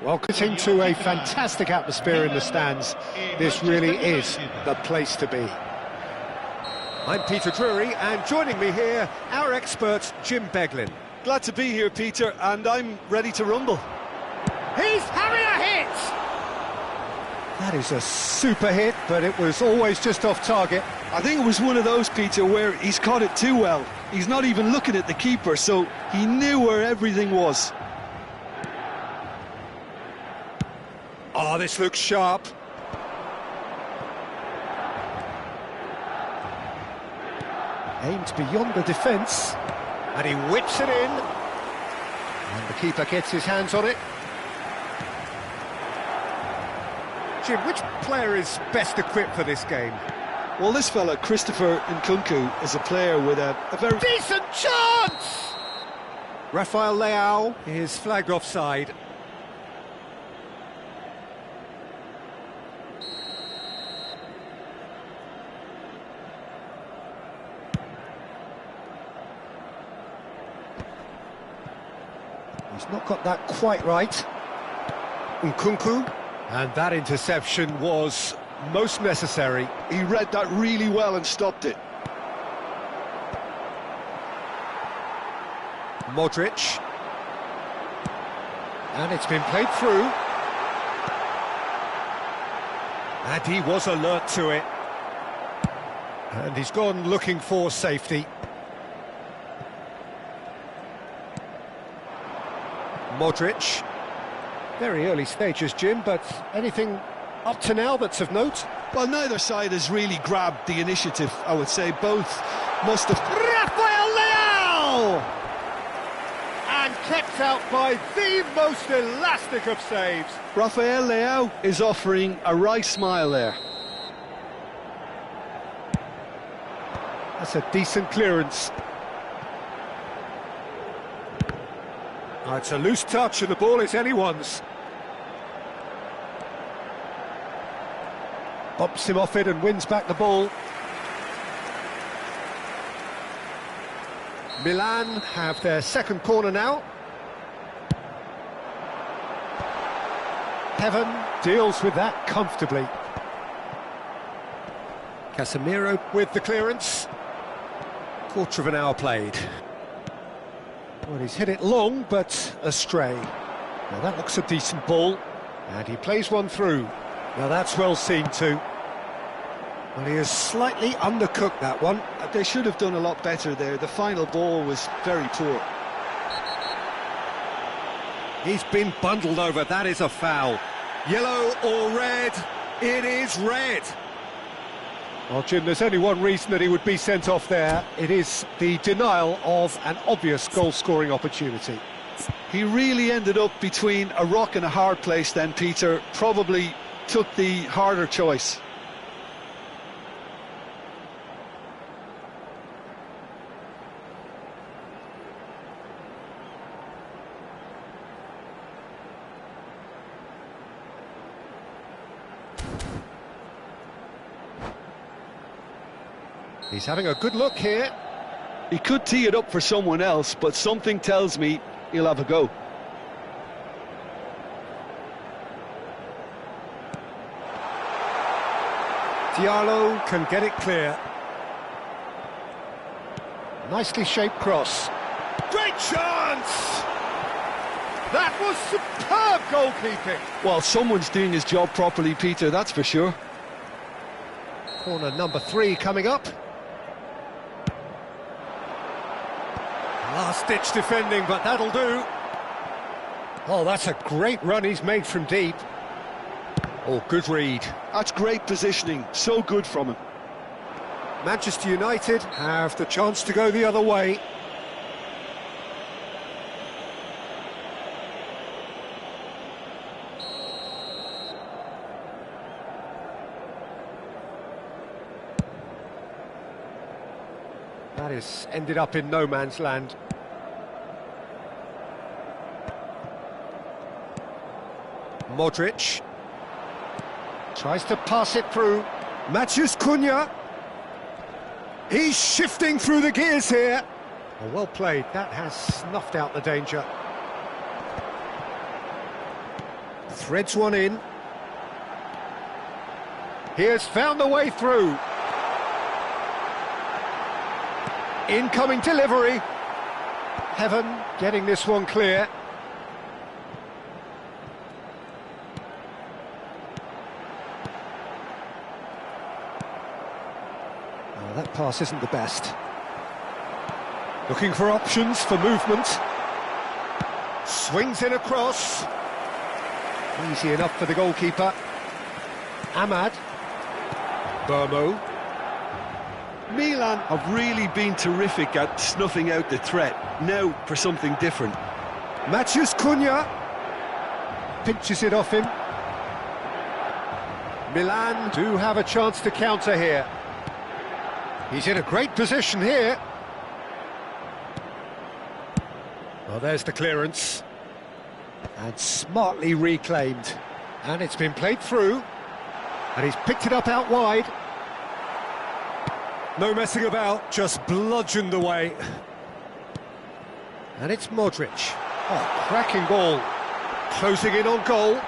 Welcome to a fantastic atmosphere in the stands. This really is the place to be. I'm Peter Drury, and joining me here, our expert, Jim Beglin. Glad to be here, Peter, and I'm ready to rumble. He's having a hit! That is a super hit, but it was always just off target. I think it was one of those, Peter, where he's caught it too well. He's not even looking at the keeper, so he knew where everything was. Oh, this looks sharp. Aimed beyond the defence, and he whips it in. And the keeper gets his hands on it. Jim, which player is best equipped for this game? Well, this fella, Christopher Nkunku, is a player with a very... Decent chance! Rafael Leao is flagged offside. He's not got that quite right. Nkunku. And that interception was most necessary. He read that really well and stopped it. Modric. And it's been played through. And he was alert to it. And he's gone looking for safety. Modric. Very early stages, Jim, but anything up to now that's of note? Well, neither side has really grabbed the initiative, I would say. Both must have... Rafael Leao! And kept out by the most elastic of saves. Rafael Leao is offering a right smile there. That's a decent clearance. Oh, it's a loose touch and the ball is anyone's. Bumps him off it and wins back the ball. Milan have their second corner now. Heaven deals with that comfortably. Casemiro with the clearance. Quarter of an hour played. Well, he's hit it long, but astray. Now that looks a decent ball, and he plays one through. Now that's well seen too. Well, he has slightly undercooked that one. They should have done a lot better there. The final ball was very poor. He's been bundled over. That is a foul. Yellow or red? It is red. Well, Jim, there's only one reason that he would be sent off there. It is the denial of an obvious goal-scoring opportunity. He really ended up between a rock and a hard place then, Peter. Probably took the harder choice. He's having a good look here. He could tee it up for someone else, but something tells me he'll have a go. Diallo can get it clear. Nicely shaped cross. Great chance! That was superb goalkeeping. Well, someone's doing his job properly, Peter, that's for sure. Corner number 3 coming up. Last-ditch defending, but that'll do. Oh, that's a great run he's made from deep. Oh, good read. That's great positioning, so good from him. Manchester United have the chance to go the other way. That has ended up in no man's land. Modric tries to pass it through. Matheus Cunha. He's shifting through the gears here. Oh, well played. That has snuffed out the danger. Threads one in. He has found the way through. Incoming delivery. Heaven getting this one clear. Oh, that pass isn't the best. Looking for options for movement. Swings in across. Easy enough for the goalkeeper. Ahmad. Burmo. Milan have really been terrific at snuffing out the threat. Now for something different. Matheus Cunha. Pinches it off him. Milan do have a chance to counter here. He's in a great position here. Well, there's the clearance. And smartly reclaimed. And it's been played through. And he's picked it up out wide. No messing about, just bludgeoned away. And it's Modric. Oh, cracking ball. Closing in on goal.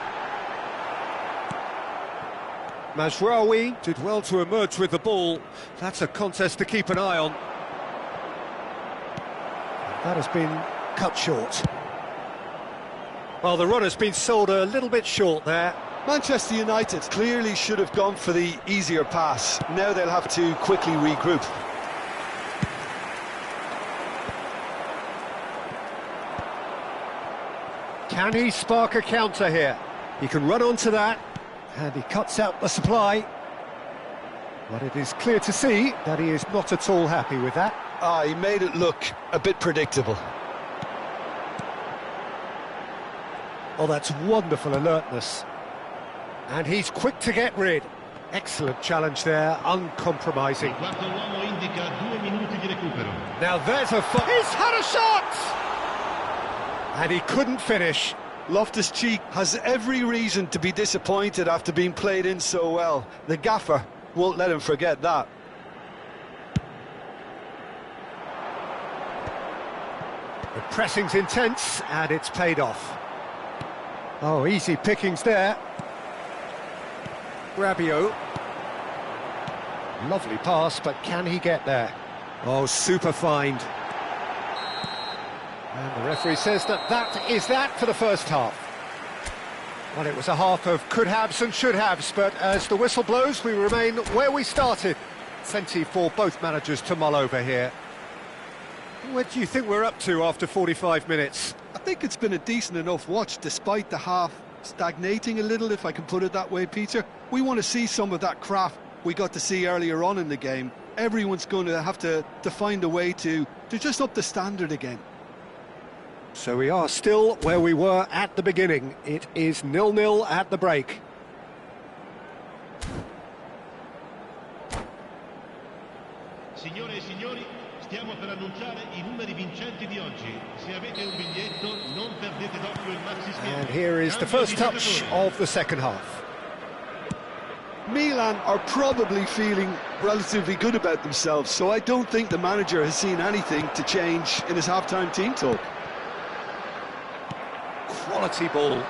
Mazraoui did well to emerge with the ball. That's a contest to keep an eye on. That has been cut short. Well, the run has been sold a little bit short there. Manchester United clearly should have gone for the easier pass. Now they'll have to quickly regroup. Can he spark a counter here? He can run onto that, and he cuts out the supply. But it is clear to see that he is not at all happy with that. He made it look a bit predictable. Oh, that's wonderful alertness. And he's quick to get rid. Excellent challenge there, uncompromising. Now there's a... He's had a shot! And he couldn't finish. Loftus-Cheek has every reason to be disappointed after being played in so well. The gaffer won't let him forget that. The pressing's intense, and it's paid off. Oh, easy pickings there. Rabiot. Lovely pass, but can he get there? Oh, super find. And the referee says that is that for the first half. Well, it was a half of could-haves and should-haves, but as the whistle blows, we remain where we started. Plenty for both managers to mull over here. What do you think we're up to after 45 minutes? I think it's been a decent enough watch, despite the half stagnating a little, if I can put it that way, Peter. We want to see some of that craft we got to see earlier on in the game. Everyone's going to have to find a way to just up the standard again. So we are still where we were at the beginning. It is 0-0 at the break. Signore e signori, stiamo per annunciare I numeri vincenti di oggi. Se avete un biglietto, non perdete d'occhio il maxi schermo. And here is the first touch of the second half. Milan are probably feeling relatively good about themselves, so I don't think the manager has seen anything to change in his half-time team talk. Quality ball.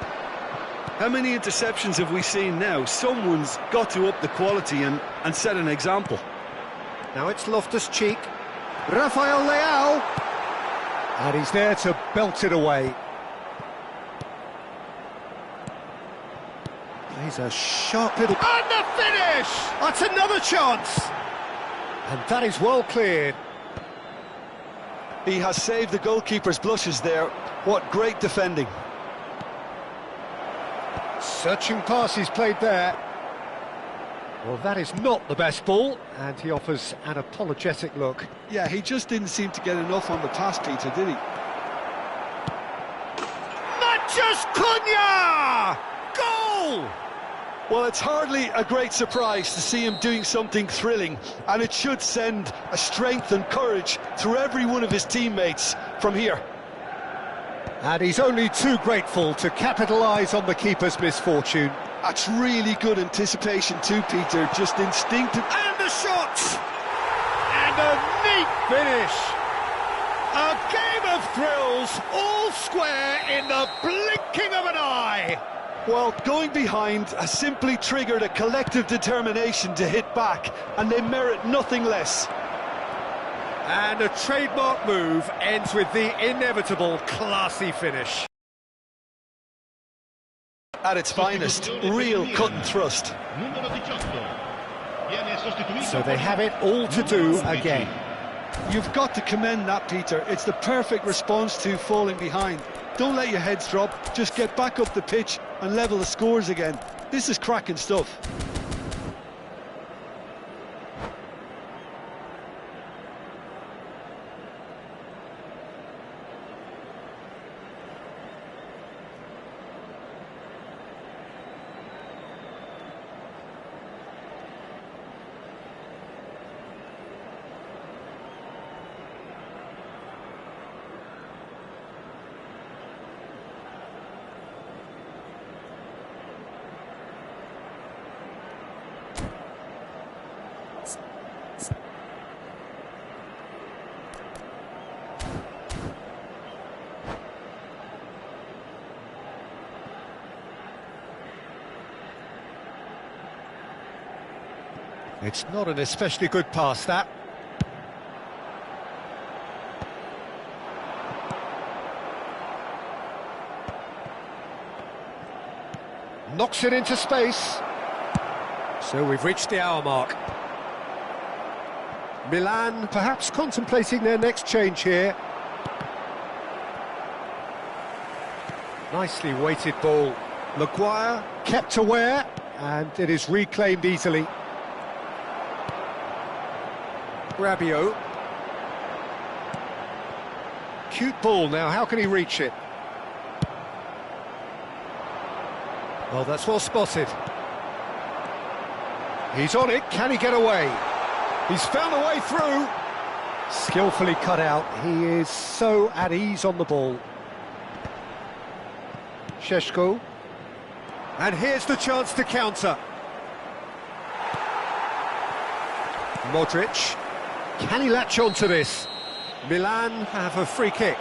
How many interceptions have we seen now? Someone's got to up the quality and set an example. Now it's Loftus-Cheek. Rafael Leao. And he's there to belt it away. He's a sharp little... And the finish! That's another chance! And that is well cleared. He has saved the goalkeeper's blushes there. What great defending. Searching pass he's played there. Well, that is not the best ball, and he offers an apologetic look. Yeah, he just didn't seem to get enough on the pass, Peter, did he? Matheus Cunha! Goal! Well, it's hardly a great surprise to see him doing something thrilling, and it should send a strength and courage through every one of his teammates from here. And he's only too grateful to capitalise on the keeper's misfortune. That's really good anticipation too, Peter, just instinctive. And the shot! And a neat finish! A game of thrills, all square in the blinking of an eye! Well, going behind has simply triggered a collective determination to hit back, and they merit nothing less. And a trademark move ends with the inevitable classy finish. At its finest, real cut and thrust. So they have it all to do again. You've got to commend that, Peter. It's the perfect response to falling behind. Don't let your heads drop, just get back up the pitch and level the scores again. This is cracking stuff. It's not an especially good pass, that. Knocks it into space. So we've reached the hour mark. Milan perhaps contemplating their next change here. Nicely weighted ball. Maguire kept aware, and it is reclaimed easily. Rabiot. Cute ball now, how can he reach it? Well, that's well spotted. He's on it, can he get away? He's found a way through. Skillfully cut out, he is so at ease on the ball. Šeško. And here's the chance to counter. Modric. Can he latch on to this? Milan have a free kick.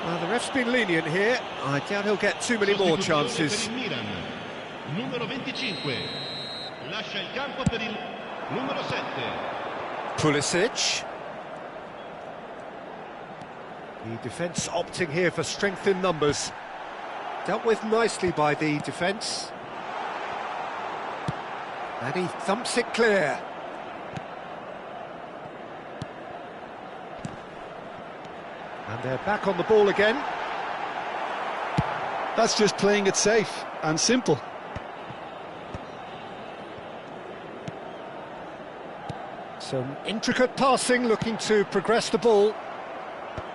Well, the ref's been lenient here. I doubt he'll get too many more chances. Numero 25. Lascia il campo per il numero 7. Pulisic. The defence opting here for strength in numbers. Dealt with nicely by the defence. And he thumps it clear. And they're back on the ball again. That's just playing it safe and simple. Some intricate passing, looking to progress the ball.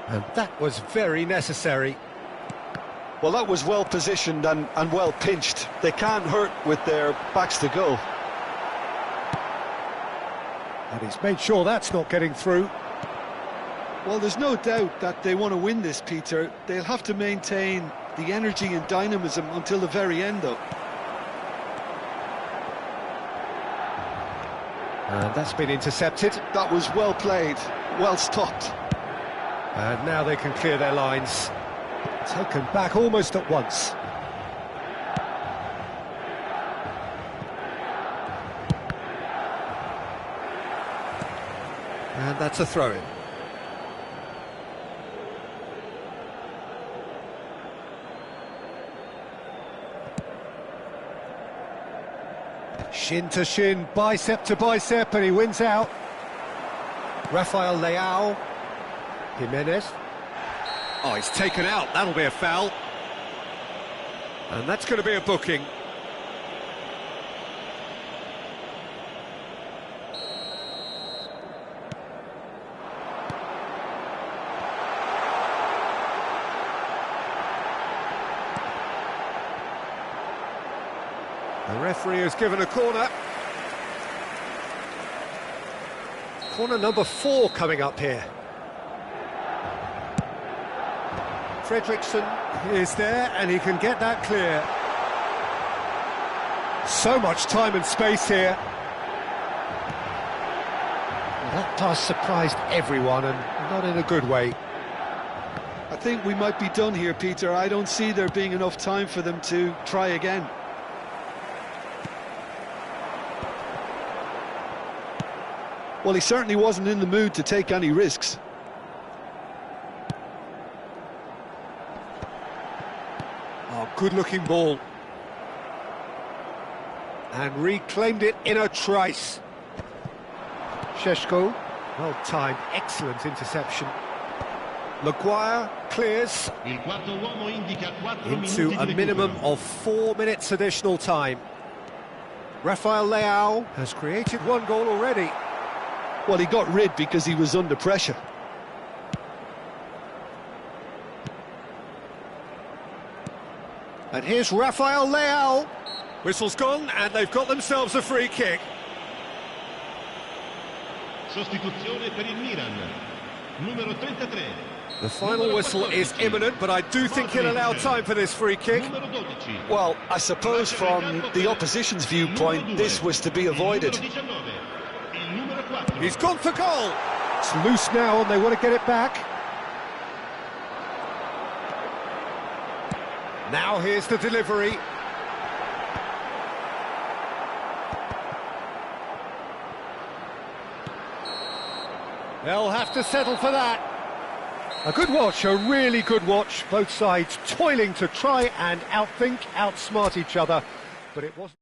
And that was very necessary. Well, that was well positioned and well pinched. They can't hurt with their backs to goal. And he's made sure that's not getting through. Well, there's no doubt that they want to win this, Peter. They'll have to maintain the energy and dynamism until the very end, though. And that's been intercepted. That was well played, well stopped. And now they can clear their lines. Taken back almost at once. And that's a throw-in. Shin to shin, bicep to bicep, and he wins out. Rafael Leao. Jimenez. Oh, he's taken out, that'll be a foul. And that's going to be a booking. The referee has given a corner. Corner number 4 coming up here. Fredriksson is there, and he can get that clear. So much time and space here. That pass surprised everyone, and not in a good way. I think we might be done here, Peter. I don't see there being enough time for them to try again. Well, he certainly wasn't in the mood to take any risks. Oh, good-looking ball. And reclaimed it in a trice. Sheshko, well-timed, excellent interception. Maguire clears Il quarto uomo indica 4 into minuti a di minimum recupero. of 4 minutes additional time. Rafael Leao has created one goal already. Well, he got rid because he was under pressure. And here's Rafael Leao. Whistle's gone, and they've got themselves a free kick. Sostituzione per il Milan. Numero 33. The final whistle is imminent, but I do think he'll allow time for this free kick. Numero 12. Well, I suppose from the opposition's viewpoint, this was to be avoided. Il numero 4. He's gone for goal. It's loose now, and they want to get it back. Now here's the delivery. They'll have to settle for that. A good watch, a really good watch. Both sides toiling to try and outthink, outsmart each other, but it wasn't.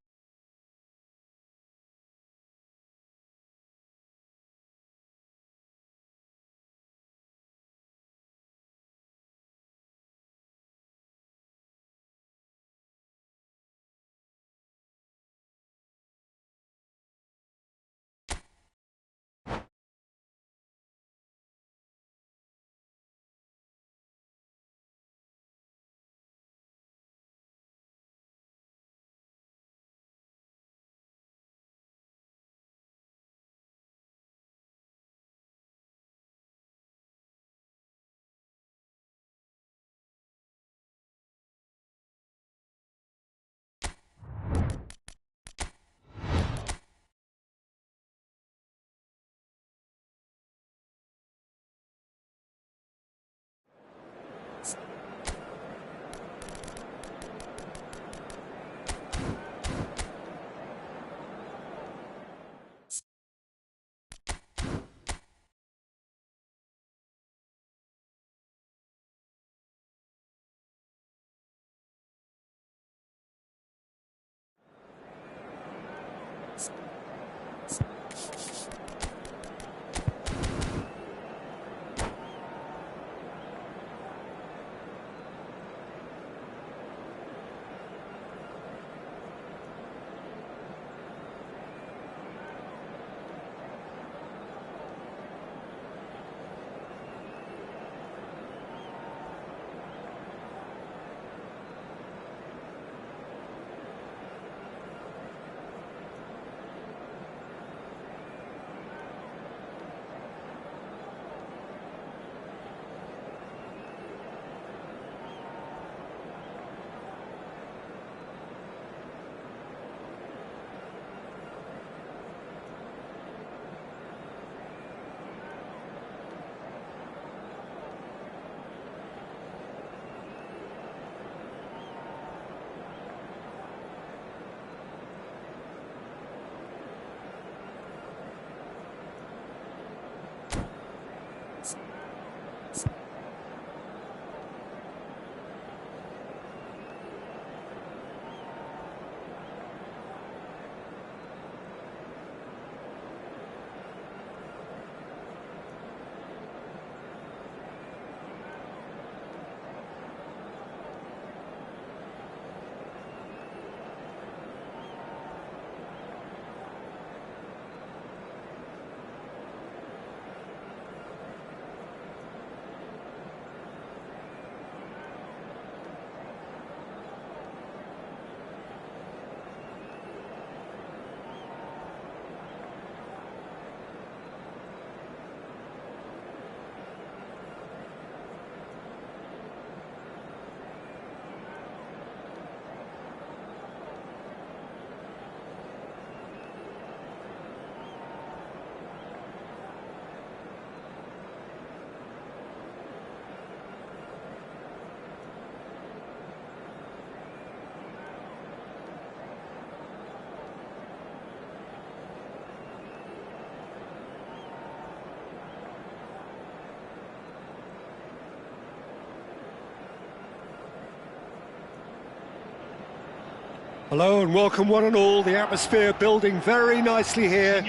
Hello and welcome one and all. The atmosphere building very nicely here.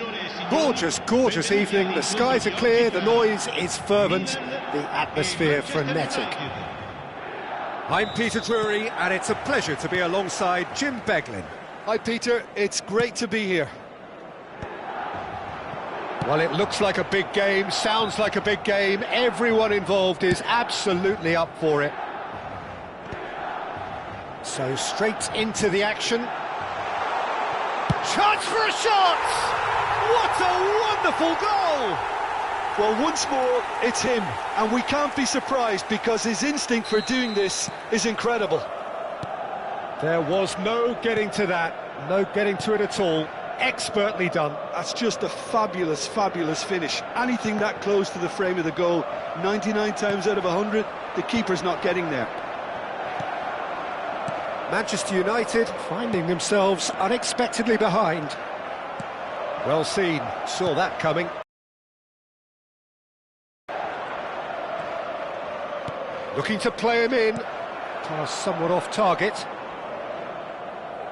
Gorgeous, gorgeous evening. The skies are clear, the noise is fervent, the atmosphere frenetic. I'm Peter Drury and it's a pleasure to be alongside Jim Beglin. Hi Peter, it's great to be here. Well, it looks like a big game, sounds like a big game. Everyone involved is absolutely up for it. So straight into the action. Chance for a shot! What a wonderful goal! Well, once more, it's him, and we can't be surprised because his instinct for doing this is incredible. There was no getting to that, no getting to it at all. Expertly done. That's just a fabulous, fabulous finish. Anything that close to the frame of the goal, 99 times out of 100, the keeper's not getting there. Manchester United finding themselves unexpectedly behind. Well seen, saw that coming. Looking to play him in. Pass somewhat off target.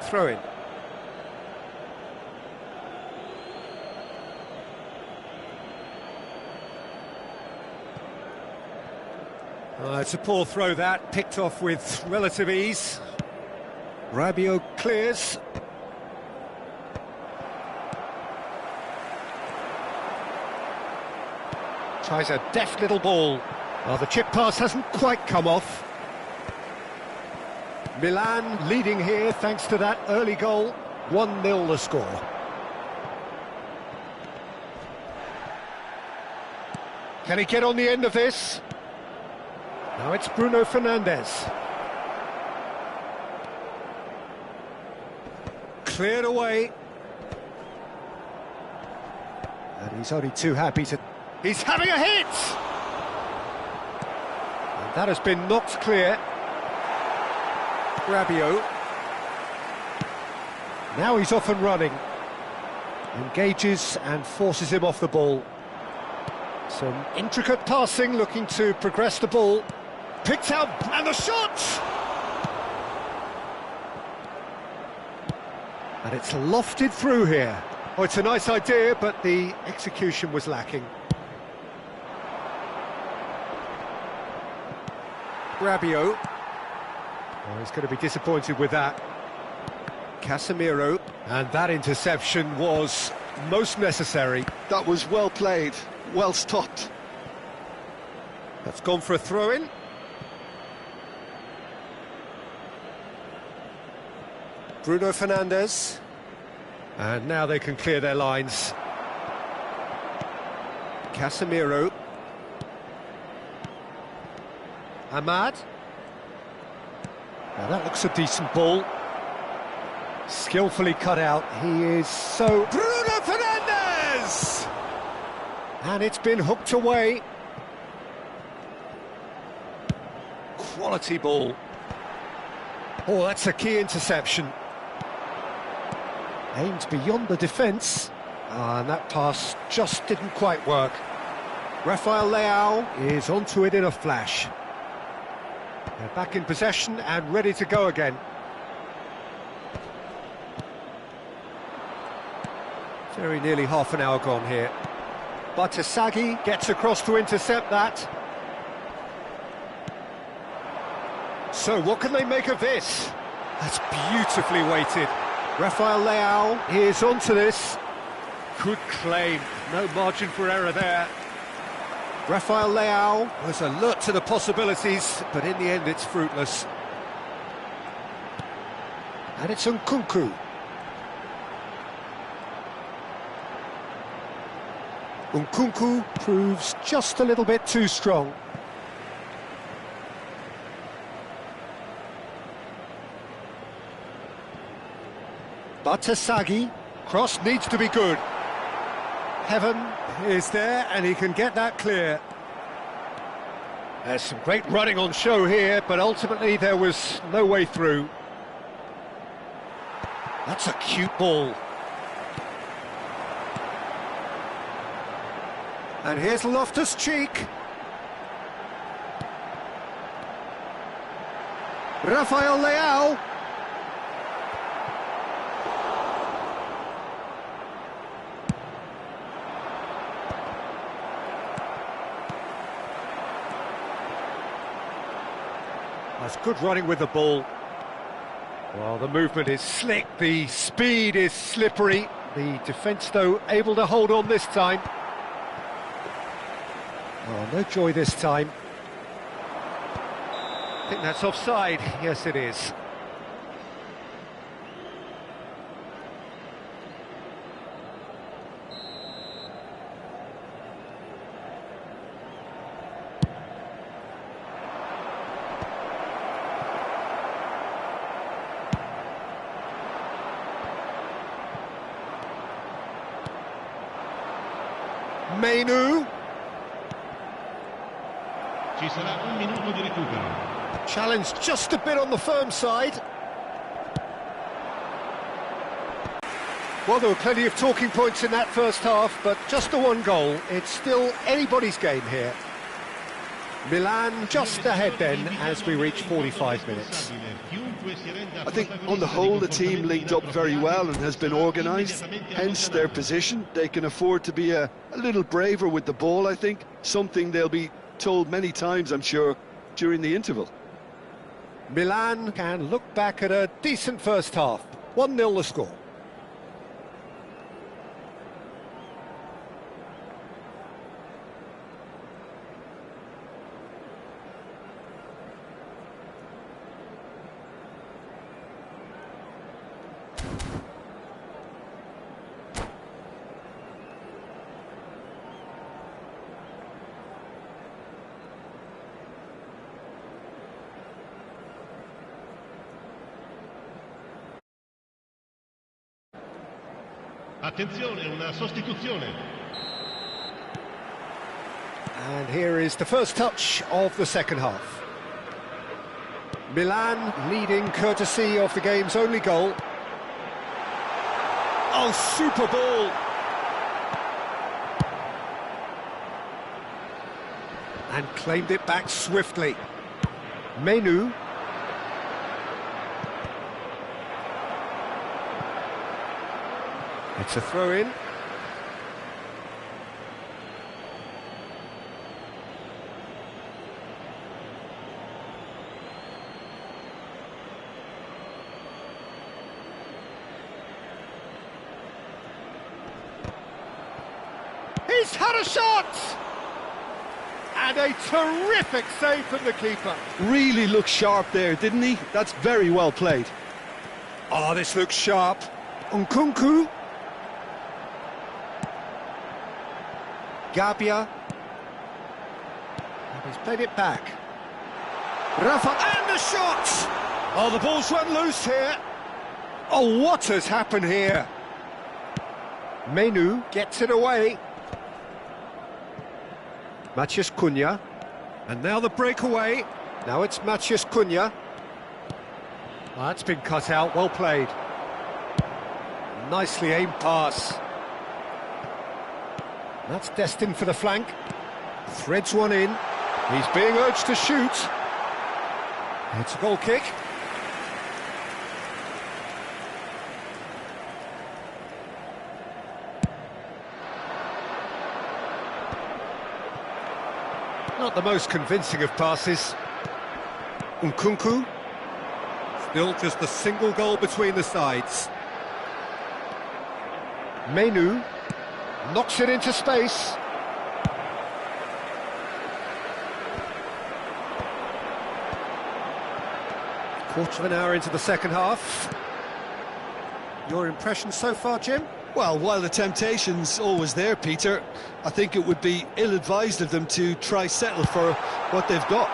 Throw in. It's a poor throw that, picked off with relative ease. Rabiot clears. Tries a deft little ball. Oh, the chip pass hasn't quite come off. Milan leading here thanks to that early goal. 1-0 the score. Can he get on the end of this? Now it's Bruno Fernandes. Cleared away. And he's only too happy to... He's having a hit! And that has been knocked clear. Rabiot. Now he's off and running. Engages and forces him off the ball. Some intricate passing, looking to progress the ball. Picked out, and the shot! And it's lofted through here. Oh, it's a nice idea, but the execution was lacking. Rabiot. Oh, he's going to be disappointed with that. Casemiro. And that interception was most necessary. That was well played, well stopped. That's gone for a throw-in. Bruno Fernandes. And now they can clear their lines. Casemiro. Ahmad. Now that looks a decent ball. Skillfully cut out. He is so... Bruno Fernandes! And it's been hooked away. Quality ball. Oh, that's a key interception. Aimed beyond the defence. And that pass just didn't quite work. Rafael Leao is onto it in a flash. They're back in possession and ready to go again. Very nearly half an hour gone here. Batasagi gets across to intercept that. So what can they make of this? That's beautifully weighted. Rafael Leao is onto this. Good claim, no margin for error there. Rafael Leao was alert to the possibilities, but in the end it's fruitless. And it's Nkunku. Nkunku proves just a little bit too strong. Batasagi, cross needs to be good. Heaven is there and he can get that clear. There's some great running on show here, but ultimately there was no way through. That's a cute ball. And here's Loftus-Cheek. Rafael Leao. That's good running with the ball. Well, the movement is slick, the speed is slippery. The defence, though, able to hold on this time. Oh, no joy this time. I think that's offside. Yes, it is. Menu. Ci sarà un minuto di recupero. Challenge just a bit on the firm side. Well, there were plenty of talking points in that first half, but just the one goal. It's still anybody's game here. Milan just ahead then as we reach 45 minutes. I think on the whole the team linked up very well and has been organised, hence their position. They can afford to be a little braver with the ball, I think, something they'll be told many times, I'm sure, during the interval. Milan can look back at a decent first half. 1-0 the score. Attenzione, una sostituzione. And here is the first touch of the second half. Milan leading courtesy of the game's only goal. Oh, super ball! And claimed it back swiftly. Menu. It's a throw-in. He's had a shot! And a terrific save from the keeper. Really looked sharp there, didn't he? That's very well played. Oh, this looks sharp. Nkunku. Gabbia. And he's played it back. Rafa, and the shot! Oh, the ball's run loose here. Oh, what has happened here? Menu gets it away. Matheus Cunha. And now the breakaway. Now it's Matheus Cunha. Oh, that's been cut out, well played. Nicely aimed pass. That's destined for the flank. Threads one in. He's being urged to shoot. It's a goal kick. Not the most convincing of passes. Nkunku. Still just a single goal between the sides. Menu knocks it into space. Quarter of an hour into the second half. Your impression so far, Jim? Well, while the temptation's always there, Peter, I think it would be ill-advised of them to try settle for what they've got.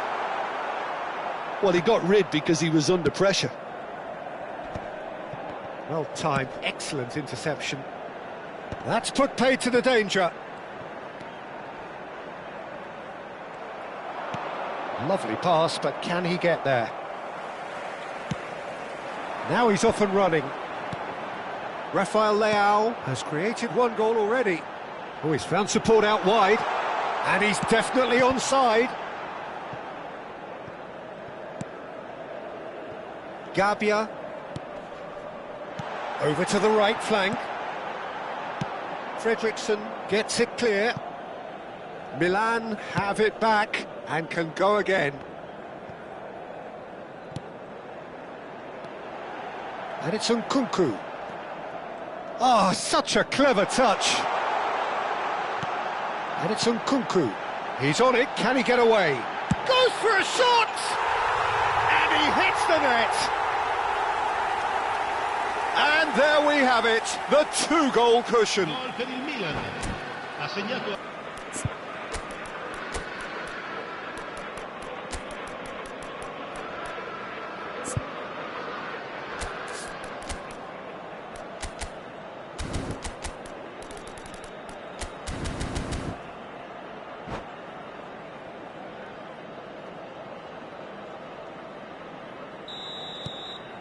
Well, he got rid because he was under pressure. Well timed, excellent interception. That's put paid to the danger. Lovely pass, but can he get there? Now he's off and running. Rafael Leao has created one goal already. Oh, he's found support out wide. And he's definitely onside. Gabbia. Over to the right flank. Fredriksson gets it clear. Milan have it back and can go again. And it's Nkunku. Oh, such a clever touch. And it's Nkunku. He's on it, can he get away? Goes for a shot! And he hits the net! And there we have it, the two-goal cushion. Gol per il Milan. Ha segnato.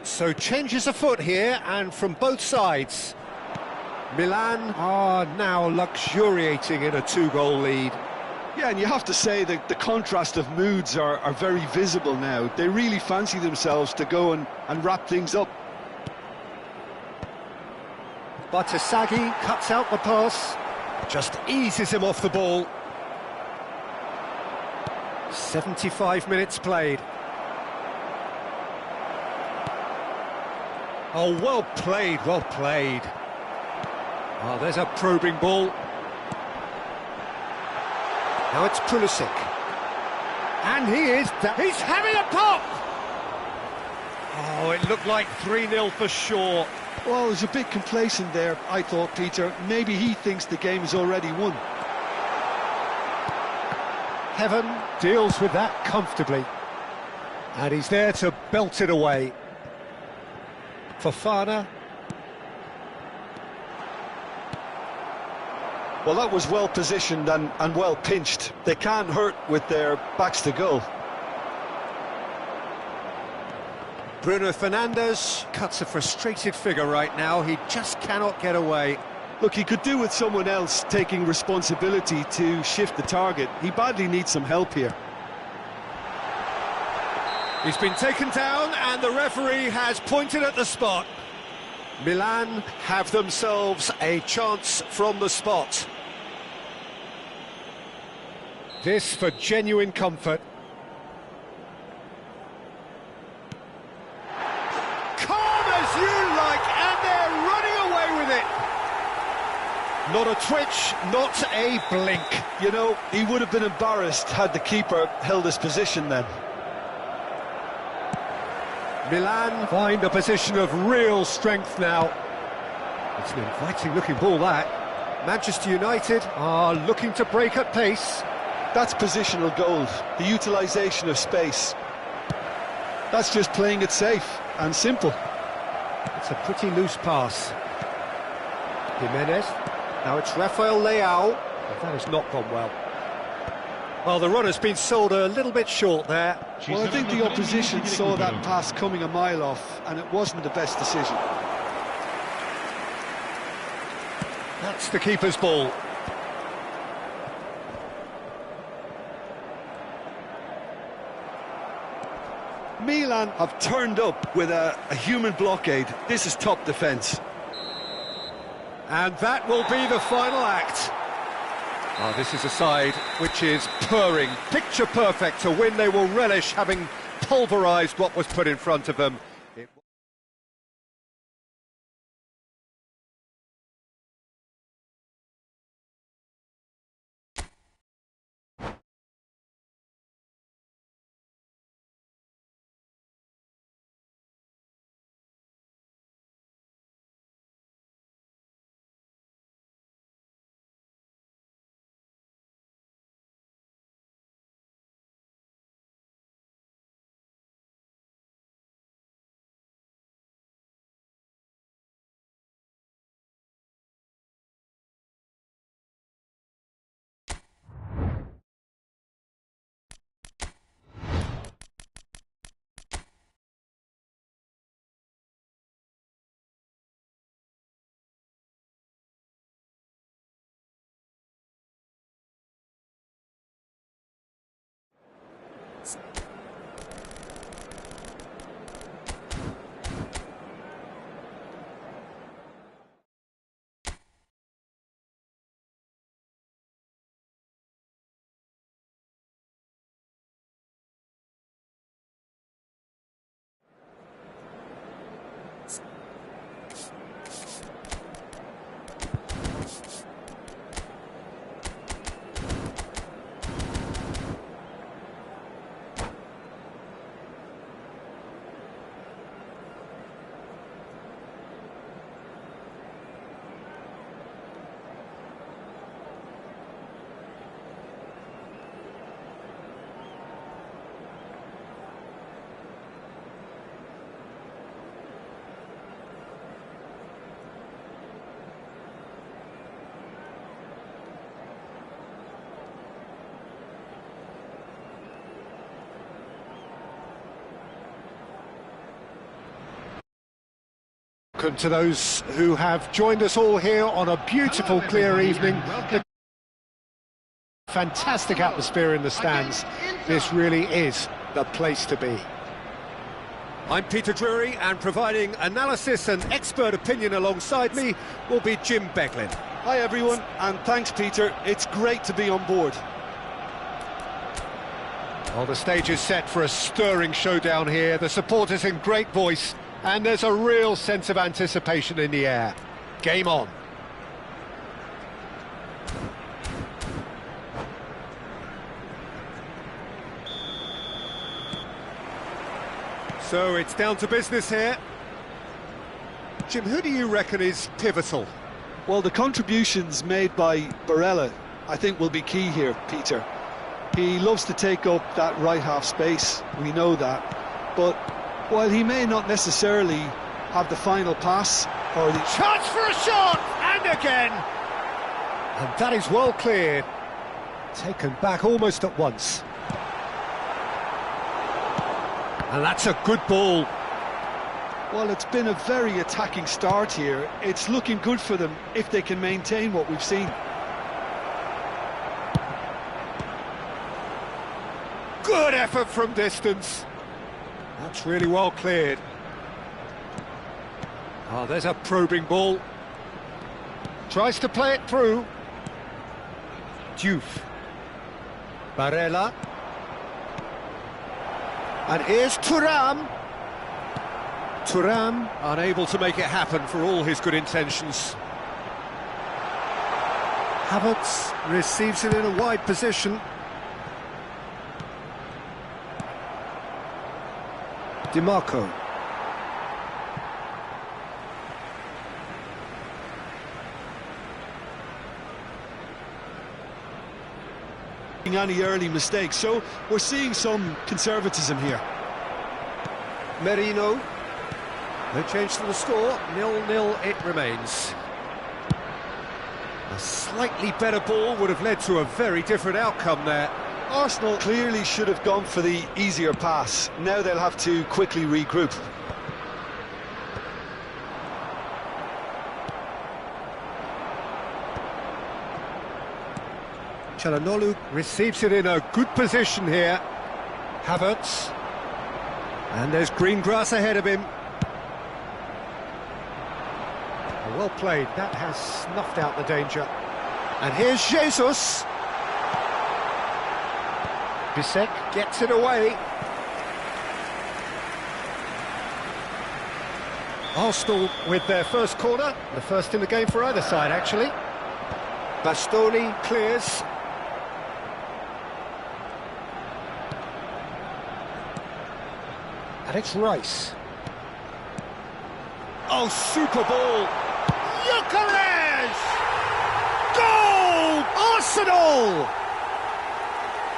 So changes afoot here, and from both sides. Milan are now luxuriating in a two-goal lead. Yeah, and you have to say that the contrast of moods are very visible now. They really fancy themselves to go and wrap things up. Batasagi cuts out the pass, just eases him off the ball. 75 minutes played. Oh, well played, well played. Oh, there's a probing ball. Now it's Pulisic. And he's having a pop! Oh, it looked like 3-0 for sure. Well, he was a bit complacent there, I thought, Peter. Maybe he thinks the game is already won. Heaven deals with that comfortably. And he's there to belt it away. Fofana. Well, that was well positioned and well pinched. They can't hurt with their backs to goal. Bruno Fernandes cuts a frustrated figure right now. He just cannot get away. Look, he could do with someone else taking responsibility to shift the target. He badly needs some help here. He's been taken down and the referee has pointed at the spot. Milan have themselves a chance from the spot. This for genuine comfort. Calm as you like, and they're running away with it. Not a twitch, not a blink. You know, he would have been embarrassed had the keeper held his position then. Milan find a position of real strength now. It's an inviting looking ball, that. Manchester United are looking to break at pace. That's positional gold, the utilisation of space. That's just playing it safe and simple. It's a pretty loose pass. Jimenez. Now it's Rafael Leao. But that has not gone well. Well, the run has been sold a little bit short there. Well, I think the opposition saw that pass coming a mile off, and it wasn't the best decision. That's the keeper's ball. Milan have turned up with a human blockade. This is top defence. And that will be the final act. Oh, this is a side which is purring, picture perfect to win. They will relish having pulverised what was put in front of them. welcome to those who have joined us all here on a beautiful, clear evening. Fantastic atmosphere in the stands. This really is the place to be. I'm Peter Drury, and providing analysis and expert opinion alongside me will be Jim Beglin. Hi everyone, and thanks Peter. It's great to be on board. Well, the stage is set for a stirring showdown here. The supporters in great voice, and there's a real sense of anticipation in the air. Game on. So it's down to business here. Jim, who do you reckon is pivotal? Well, the contributions made by Barella, I think, will be key here, Peter. He loves to take up that right half space, we know that, but while he may not necessarily have the final pass or the chance for a shot, and again, and that is well cleared, taken back almost at once, and that's a good ball. Well, it's been a very attacking start here. It's looking good for them if they can maintain what we've seen. Good effort from distance. That's really well cleared. Oh, there's a probing ball. Tries to play it through. Diouf. Barella. And here's Thuram. Thuram unable to make it happen for all his good intentions. Havertz receives it in a wide position. DiMarco. Any early mistakes, so we're seeing some conservatism here. Merino. No change to the score, 0-0 it remains. A slightly better ball would have led to a very different outcome there. Arsenal clearly should have gone for the easier pass. Now they'll have to quickly regroup. Çalhanoğlu receives it in a good position here. Havertz. And there's green grass ahead of him. Well played, that has snuffed out the danger. And here's Jesus. Bisek gets it away. Arsenal with their first corner, the first in the game for either side actually. Bastoni clears. And it's Rice. Oh, super ball! Gyökeres! Goal! Arsenal!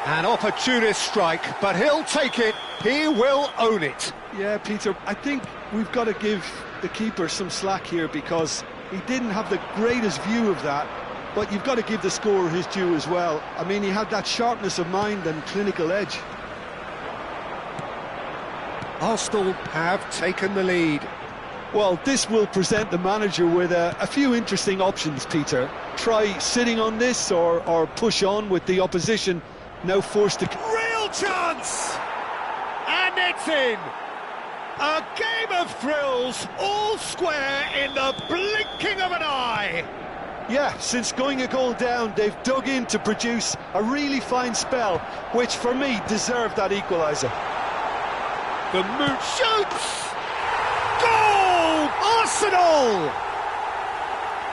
An opportunist strike, but he'll take it. He will own it. Yeah, Peter, I think we've got to give the keeper some slack here because he didn't have the greatest view of that, but you've got to give the scorer his due as well. I mean, he had that sharpness of mind and clinical edge. Arsenal have taken the lead. Well, this will present the manager with a few interesting options, Peter. Try sitting on this or push on with the opposition now forced to... Real chance! And it's in! A game of thrills, all square in the blinking of an eye! Yeah, since going a goal down, they've dug in to produce a really fine spell, which for me deserved that equaliser. The Moot shoots! Goal! Arsenal!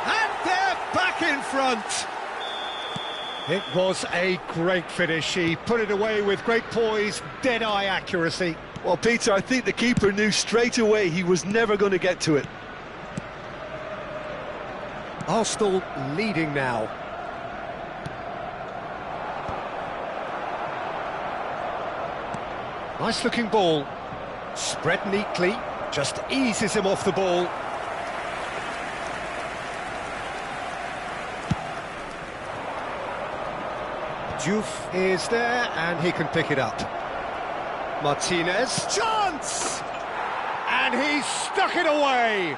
And they're back in front. It was a great finish. He put it away with great poise, dead-eye accuracy. Well, Peter, I think the keeper knew straight away he was never going to get to it. Arsenal leading now. Nice-looking ball. Spread neatly, just eases him off the ball. Diouf is there, and he can pick it up. Martinez, chance! And he's stuck it away!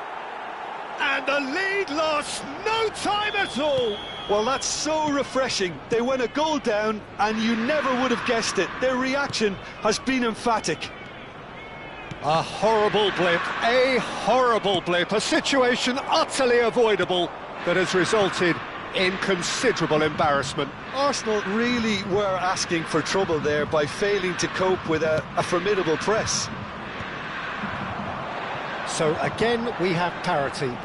And the lead lost, no time at all. Well, that's so refreshing. They went a goal down, and you never would have guessed it. Their reaction has been emphatic. A horrible blip, a situation utterly avoidable that has resulted in considerable embarrassment. Arsenal really were asking for trouble there by failing to cope with a formidable press. So again, we have parity.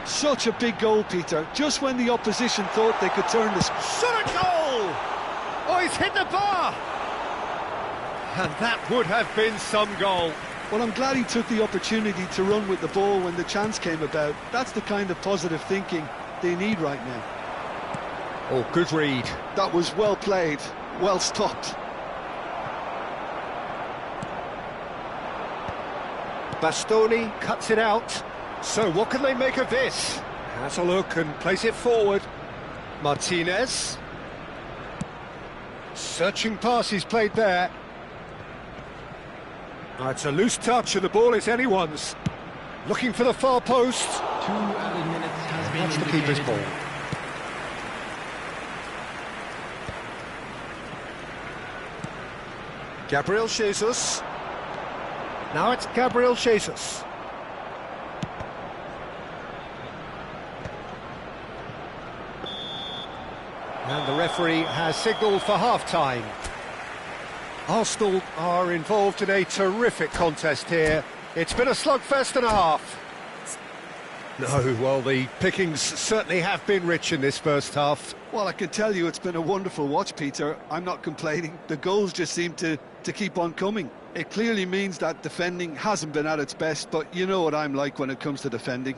Such a big goal, Peter, just when the opposition thought they could turn this. Shot a goal! Oh, he's hit the bar! And that would have been some goal. Well, I'm glad he took the opportunity to run with the ball when the chance came about. That's the kind of positive thinking they need right now. Oh, good read. That was well played, well stopped. Bastoni cuts it out. So what can they make of this? Has a look and plays it forward. Martinez. Searching pass he's played there. It's a loose touch and the ball is anyone's. Looking for the far post. 2 added minutes has been That's the keeper's ball. Gabriel Jesus. Now it's Gabriel Jesus. And the referee has signalled for half-time. Arsenal are involved in a terrific contest here. It's been a slugfest and a half. No, well, the pickings certainly have been rich in this first half. Well, I can tell you it's been a wonderful watch, Peter. I'm not complaining. The goals just seem to keep on coming. It clearly means that defending hasn't been at its best, but you know what I'm like when it comes to defending.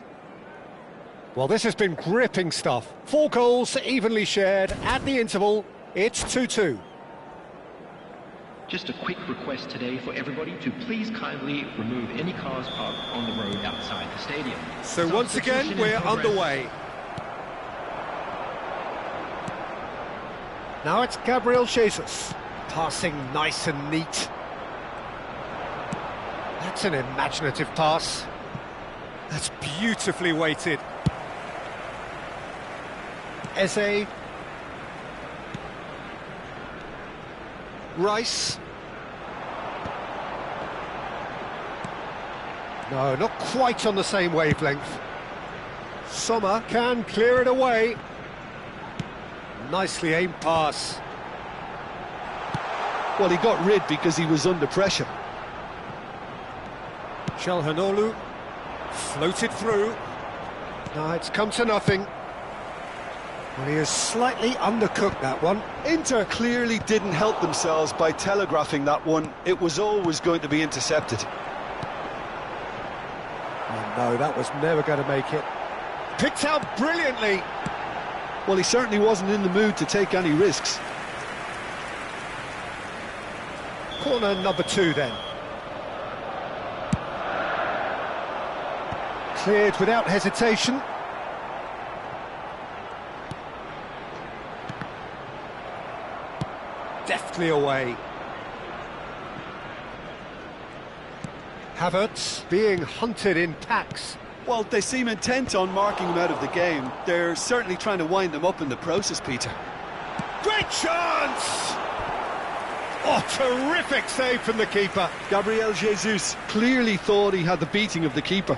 Well, this has been gripping stuff. 4 goals evenly shared at the interval. It's 2-2. Just a quick request today for everybody to please kindly remove any cars parked on the road outside the stadium. So once again, we're underway. Now it's Gabriel Jesus. Passing nice and neat. That's an imaginative pass. That's beautifully weighted. Eze. Rice. No, not quite on the same wavelength. Sommer can clear it away. Nicely aimed pass. Well, he got rid because he was under pressure. Çalhanoğlu floated through. No, it's come to nothing. Well, he has slightly undercooked that one. Inter clearly didn't help themselves by telegraphing that one. It was always going to be intercepted. Oh, no, that was never going to make it. Picked out brilliantly. Well, he certainly wasn't in the mood to take any risks. Corner number 2 then. Cleared without hesitation. Deftly away. Havertz being hunted in packs. Well, they seem intent on marking him out of the game. They're certainly trying to wind them up in the process, Peter. Great chance! Oh, terrific save from the keeper. Gabriel Jesus clearly thought he had the beating of the keeper.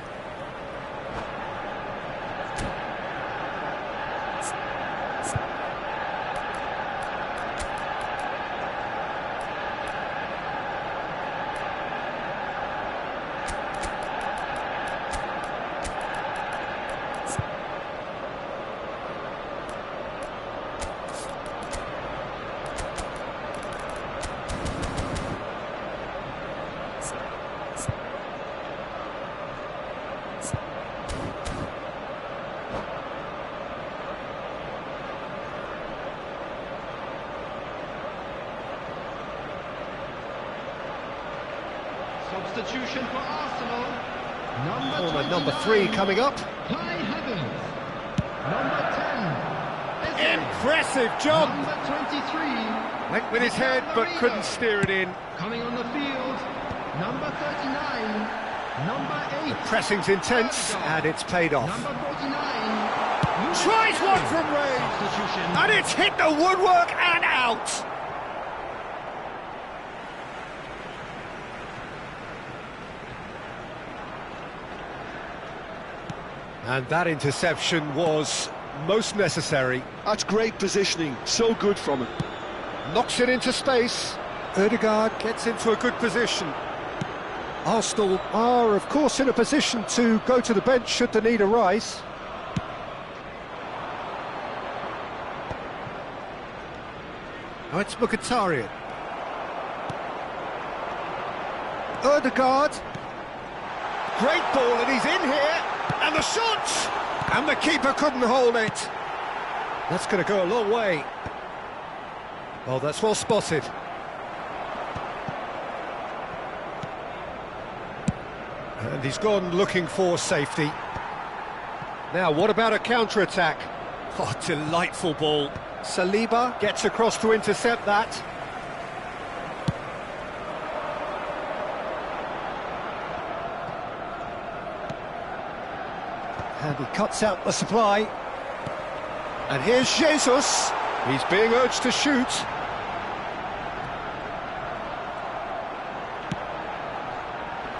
Substitution for Arsenal. Corner number 3 coming up. High heavens. Number 10. Impressive job. Number 23. Went with his head but couldn't steer it in. Coming on the field. Number 39. Number 8. Pressing's intense, and it's paid off. Number 49. Tries one from range, Substitution. and it's hit the woodwork and out. And that interception was most necessary. That's great positioning, so good from him. Knocks it into space. Ødegaard gets into a good position. Arsenal are, of course, in a position to go to the bench should the need arise. Now it's Mkhitaryan. Ødegaard. Great ball, and he's in here. And the shot! And the keeper couldn't hold it. That's going to go a long way. Oh, that's well spotted. And he's gone looking for safety. Now, what about a counter-attack? Oh, delightful ball. Saliba gets across to intercept that. And he cuts out the supply. And here's Jesus. He's being urged to shoot.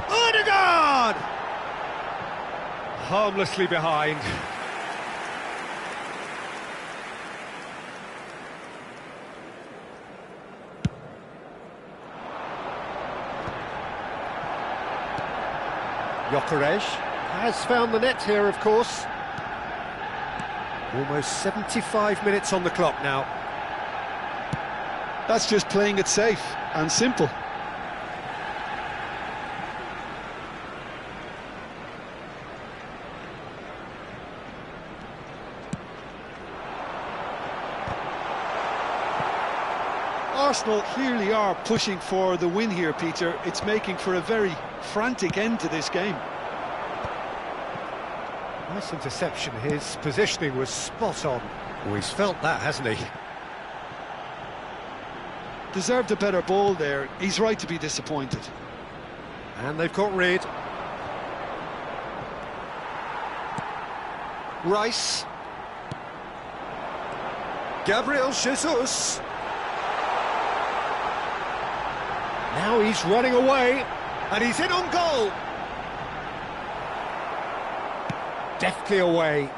Ødegaard! Harmlessly behind. Gyökeres has found the net here, of course. Almost 75 minutes on the clock now. That's just playing it safe and simple. Arsenal clearly are pushing for the win here, Peter. It's making for a very frantic end to this game. Nice interception. His positioning was spot on. Oh, he's felt that, hasn't he? Deserved a better ball there. He's right to be disappointed. And they've got rid. Rice. Gabriel Jesus. Now he's running away, and he's in on goal. Deftly away.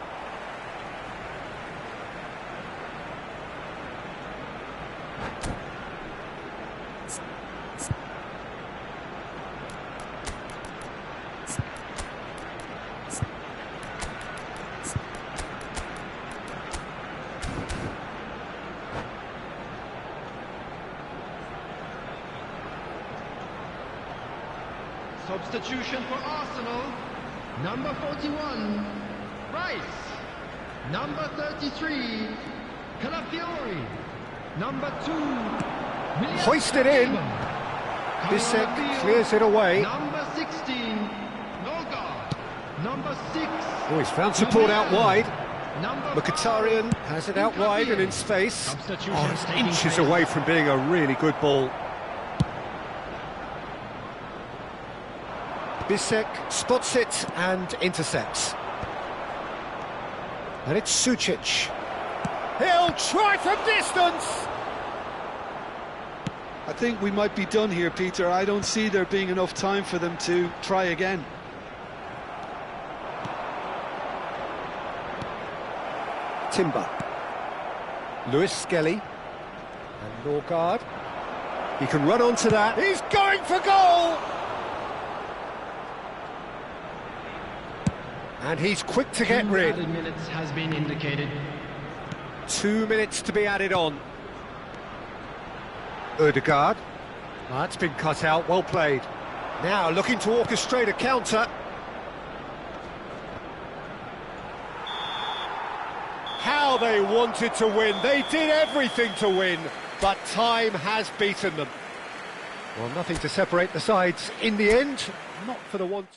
Substitution for Arsenal. Number 41, Rice. Number 33, Calafiori. Number 2, William Hoisted in. Saliba. Bissek Coming on clears it away. Number 16, Norgard. Number 6. Oh, he's found support out wide. Number Mkhitaryan has it out wide and in space. Substitution Oh, it's taking inches place. away from being a really good ball. Bissek spots it and intercepts. And it's Sucic. He'll try from distance! I think we might be done here, Peter. I don't see there being enough time for them to try again. Timber. Lewis Skelly. And Norgard. He can run onto that. He's going for goal! And he's quick to get 2 rid. added minutes has been indicated. 2 minutes to be added on. Ødegaard. Well, that's been cut out, well played. Now looking to orchestrate a counter. How they wanted to win. They did everything to win, but time has beaten them. Well, nothing to separate the sides in the end, not for the want.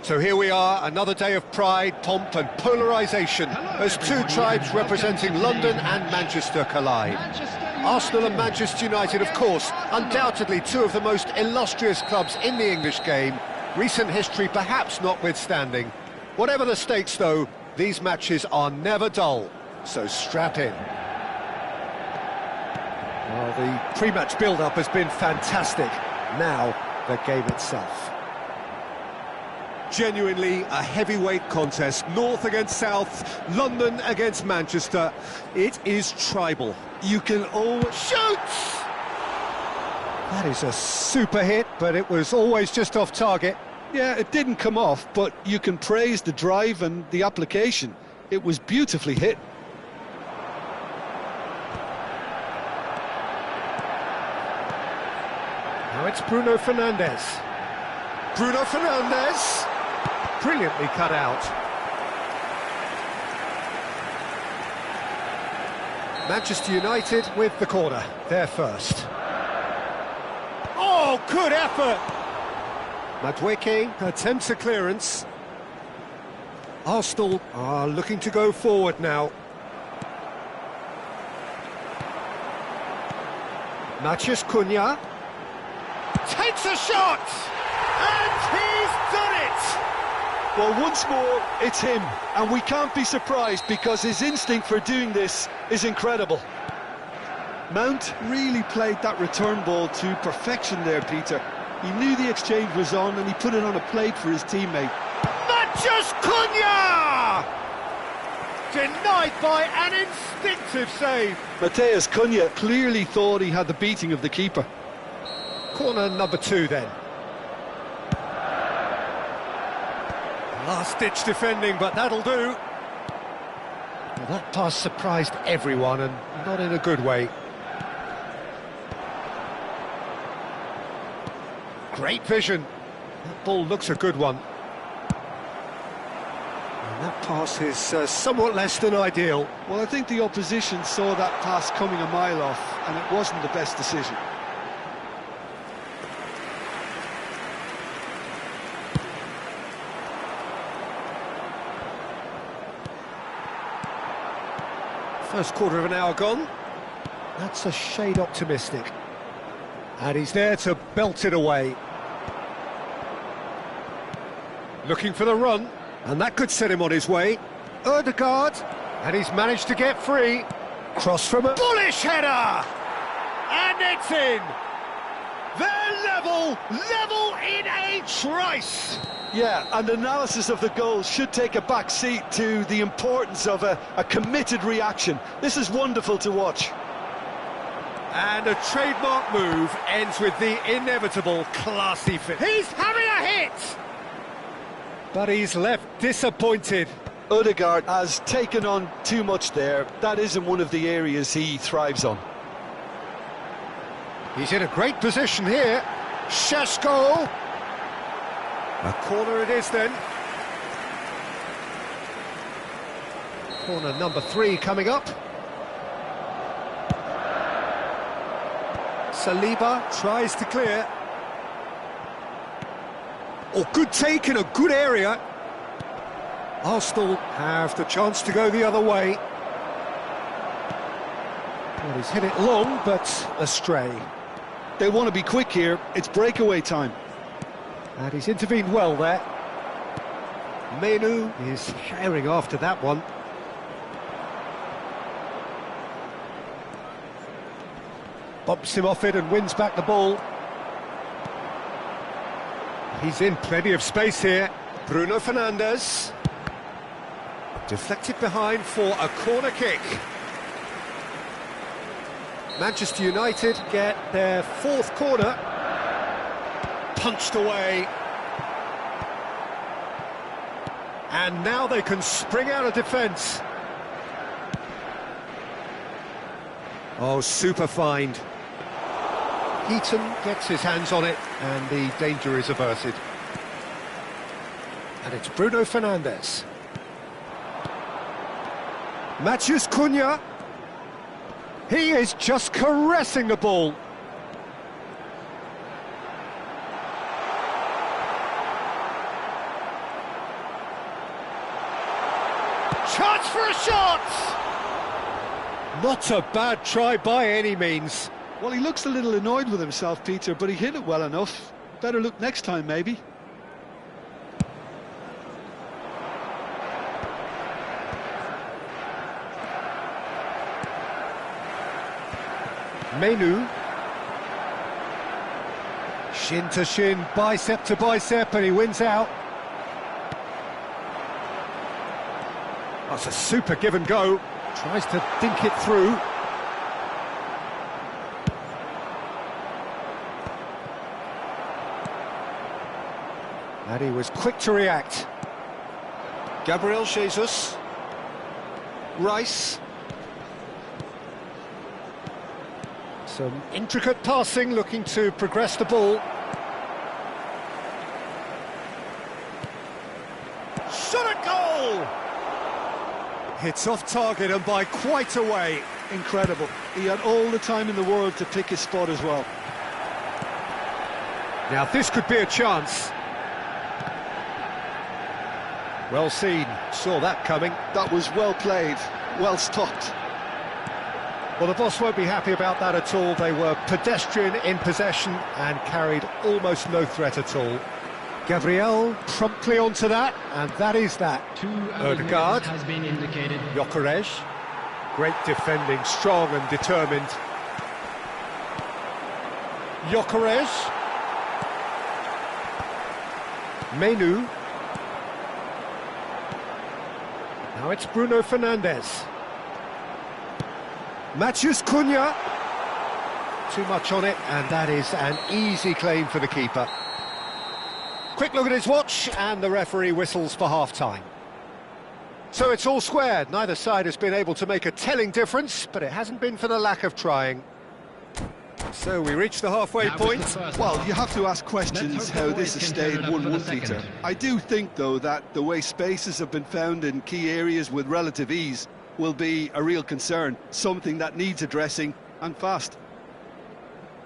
So here we are, another day of pride, pomp and polarisation as two tribes representing London and Manchester collide. Arsenal and Manchester United, of course, undoubtedly two of the most illustrious clubs in the English game, recent history perhaps notwithstanding. Whatever the stakes though, these matches are never dull, so strap in. Well, the pre-match build-up has been fantastic. Now, the game itself. Genuinely a heavyweight contest, North against South, London against Manchester. It is tribal. You can always... Shoots! That is a super hit, but it was always just off target. Yeah, it didn't come off, but you can praise the drive and the application. It was beautifully hit. Now it's Bruno Fernandes. Bruno Fernandes! Brilliantly cut out. Manchester United with the corner, there first. Oh, good effort! Madueke attempts a clearance. Arsenal are looking to go forward now. Matheus Cunha takes a shot! And he's done it! Well, once more, it's him, and we can't be surprised because his instinct for doing this is incredible. Mount really played that return ball to perfection there, Peter. He knew the exchange was on and he put it on a plate for his teammate. Matheus Cunha! Denied by an instinctive save. Matheus Cunha clearly thought he had the beating of the keeper. Corner number 2 then. Last-ditch defending, but that'll do. Well, that pass surprised everyone, and not in a good way. Great vision. That ball looks a good one. And that pass is somewhat less than ideal. Well, I think the opposition saw that pass coming a mile off, and it wasn't the best decision. First quarter of an hour gone. That's a shade optimistic. And he's there to belt it away. Looking for the run, and that could set him on his way. Odegaard, and he's managed to get free. Cross from a bullish header! And it's in! They're level in a trice! Yeah, and analysis of the goal should take a back seat to the importance of a committed reaction. This is wonderful to watch. And a trademark move ends with the inevitable classy finish. He's having a hit! But he's left disappointed. Odegaard has taken on too much there. That isn't one of the areas he thrives on. He's in a great position here. Šeško. A corner it is then. Corner number 3 coming up. Saliba tries to clear. Oh, good take in a good area. Arsenal have the chance to go the other way. Well, he's hit it long, but astray. They want to be quick here. It's breakaway time. And he's intervened well there. Menu is herring after that one. Bumps him off it and wins back the ball. He's in plenty of space here. Bruno Fernandes. Deflected behind for a corner kick. Manchester United get their 4th corner. Punched away. And now they can spring out of defence. Oh, super find. Heaton gets his hands on it, and the danger is averted. And it's Bruno Fernandes. Matheus Cunha. He is just caressing the ball. Chance for a shot! Not a bad try by any means. Well, he looks a little annoyed with himself, Peter, but he hit it well enough. Better look next time, maybe. Menu. Shin to shin, bicep to bicep, and he wins out. That's a super give and go. Tries to dink it through. And he was quick to react. Gabriel Jesus. Rice. Some intricate passing, looking to progress the ball. Shot at goal! Hits off target and by quite a way. Incredible. He had all the time in the world to pick his spot as well. Now this could be a chance. Well seen, saw that coming. That was well played, well stopped. Well, the boss won't be happy about that at all. They were pedestrian in possession and carried almost no threat at all. Gabriel promptly onto that, and that is that. Odegaard has been indicated. Gyökeres, great defending, strong and determined. Gyökeres. Menu. Now it's Bruno Fernandes. Matheus Cunha. Too much on it, and that is an easy claim for the keeper. Quick look at his watch, and the referee whistles for half-time. So it's all squared. Neither side has been able to make a telling difference, but it hasn't been for the lack of trying. So we reach the halfway point. Well, you have to ask questions how this has stayed 1-1, Peter. I do think, though, that the way spaces have been found in key areas with relative ease will be a real concern, something that needs addressing, and fast.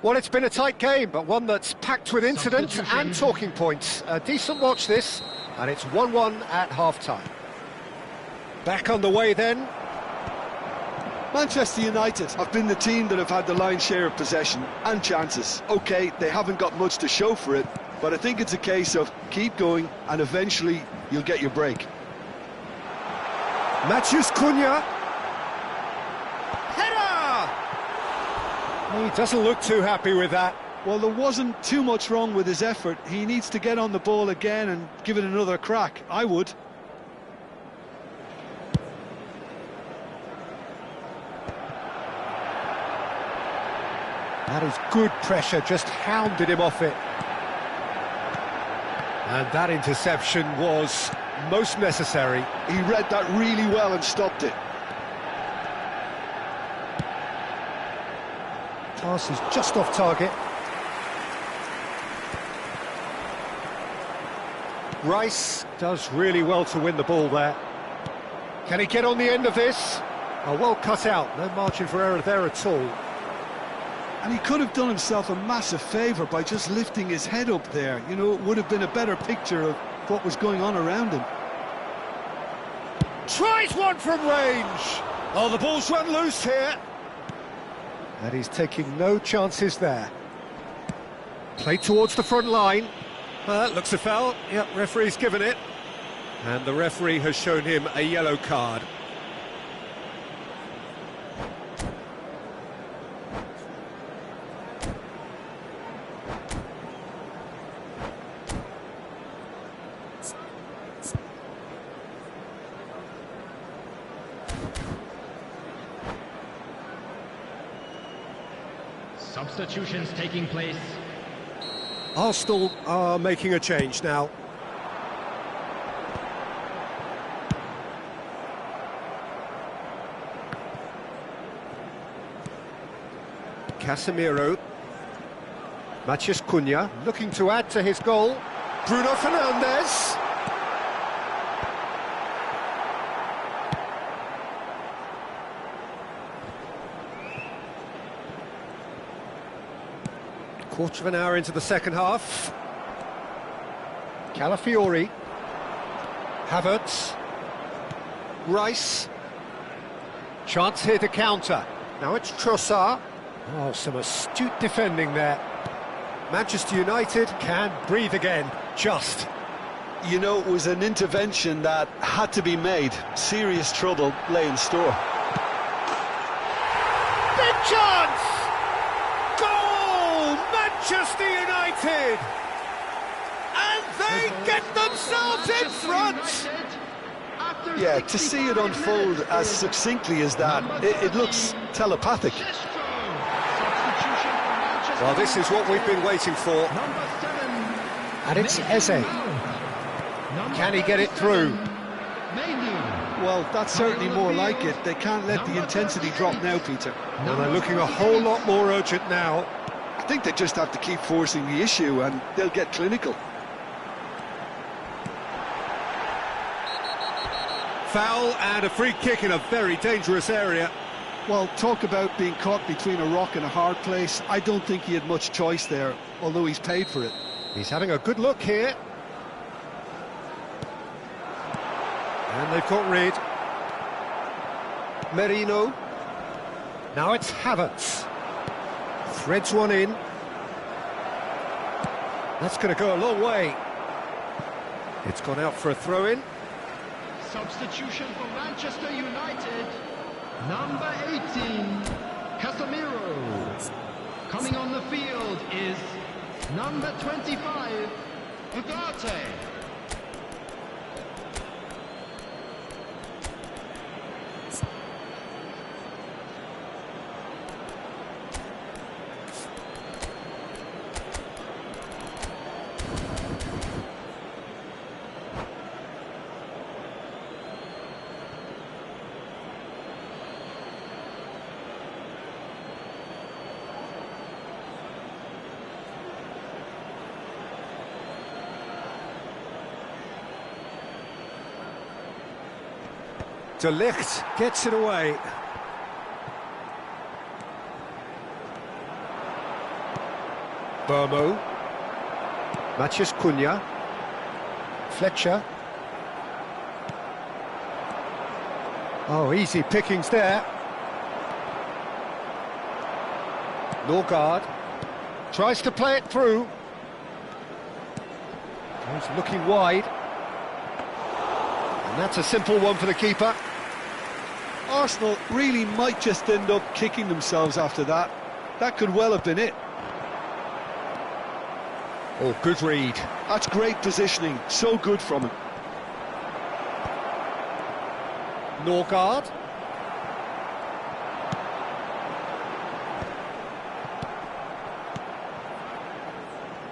Well, it's been a tight game, but one that's packed with incident and talking points. A decent watch this, and it's 1-1 at half-time. Back on the way then. Manchester United have been the team that have had the lion's share of possession and chances. OK, they haven't got much to show for it, but I think it's a case of keep going and eventually you'll get your break. Matheus Cunha. Header! He doesn't look too happy with that. Well, there wasn't too much wrong with his effort. He needs to get on the ball again and give it another crack. I would. That is good pressure, just hounded him off it. And that interception was most necessary. He read that really well and stopped it. Pass is just off target. Rice does really well to win the ball there. Can he get on the end of this? Oh, well cut out, no margin for error there at all. And he could have done himself a massive favour by just lifting his head up there. You know, it would have been a better picture of what was going on around him. Tries one from range. Oh, the ball's run loose here. And he's taking no chances there. Played towards the front line. Looks a foul. Yep, referee's given it. And the referee has shown him a yellow card. Substitutions taking place. Arsenal are making a change now. Casemiro. Matheus Cunha looking to add to his goal. Bruno Fernandes. Quarter of an hour into the second half. Calafiori. Havertz. Rice. Chance here to counter. Now it's Trossard. Oh, some astute defending there. Manchester United can breathe again, just. You know, it was an intervention that had to be made. Serious trouble lay in store. Big chance! Goal! Manchester United! And they get themselves in front! Yeah, to see it unfold as succinctly as that, it looks telepathic. Well, this is what we've been waiting for. And it's Eze. Can he get it through? Well, that's certainly more like it. They can't let the intensity drop now, Peter. Well, they're looking a whole lot more urgent now. I think they just have to keep forcing the issue and they'll get clinical. Foul and a free kick in a very dangerous area. Well, talk about being caught between a rock and a hard place. I don't think he had much choice there, although he's paid for it. He's having a good look here. And they've got rid. Merino. Now it's Havertz. Threads one in. That's going to go a long way. It's gone out for a throw-in. Substitution for Manchester United. Number 18, Casemiro. Coming on the field is number 25, Ugarte. De Ligt gets it away. Burmo. Matheus Cunha. Fletcher. Oh, easy pickings there. Norgard. Tries to play it through. He's looking wide. And that's a simple one for the keeper. Arsenal really might just end up kicking themselves after that. That could well have been it. Oh, good read. That's great positioning. So good from him. Norgard.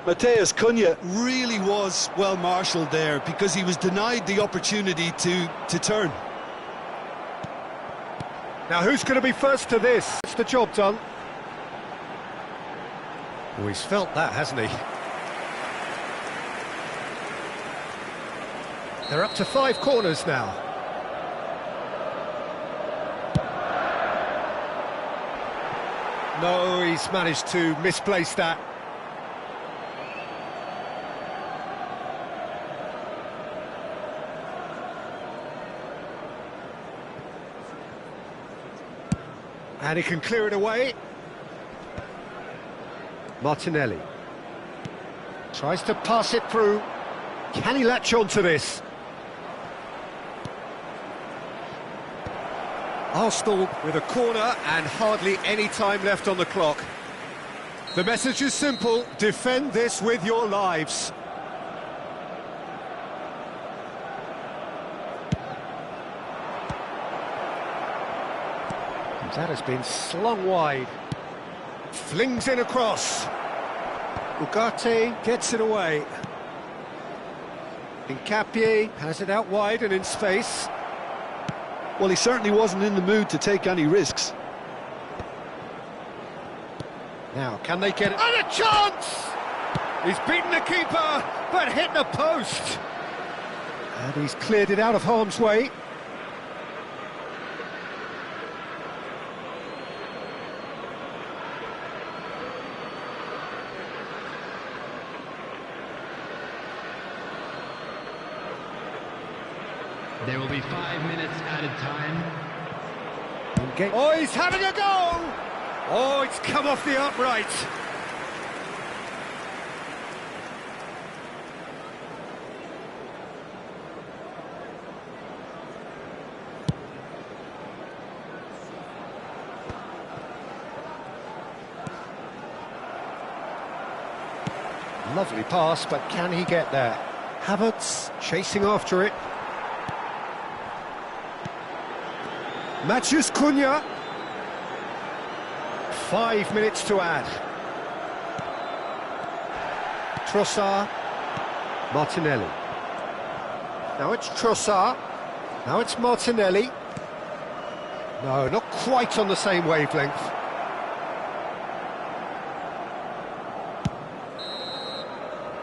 Matheus Cunha really was well marshalled there because he was denied the opportunity to turn. Now who's going to be first to this? It's the job done. Oh, he's felt that, hasn't he? They're up to 5 corners now. No, he's managed to misplace that. And he can clear it away. Martinelli. Tries to pass it through. Can he latch on to this? Arsenal with a corner and hardly any time left on the clock. The message is simple: defend this with your lives. That has been slung wide. Flings in across. Ugarte gets it away. Nkapie has it out wide and in space. Well, he certainly wasn't in the mood to take any risks. Now, can they get it? And a chance! He's beaten the keeper, but hit the post. And he's cleared it out of harm's way. There will be 5 minutes added time. Oh, he's having a go! Oh, it's come off the upright. Lovely pass, but can he get there? Havertz chasing after it. Matheus Cunha. 5 minutes to add. Trossard. Martinelli. Now it's Trossard. Now it's Martinelli. No, not quite on the same wavelength.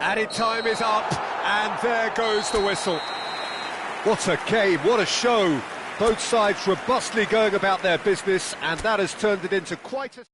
Added time is up, and there goes the whistle. What a game, what a show. Both sides robustly going about their business, and that has turned it into quite a...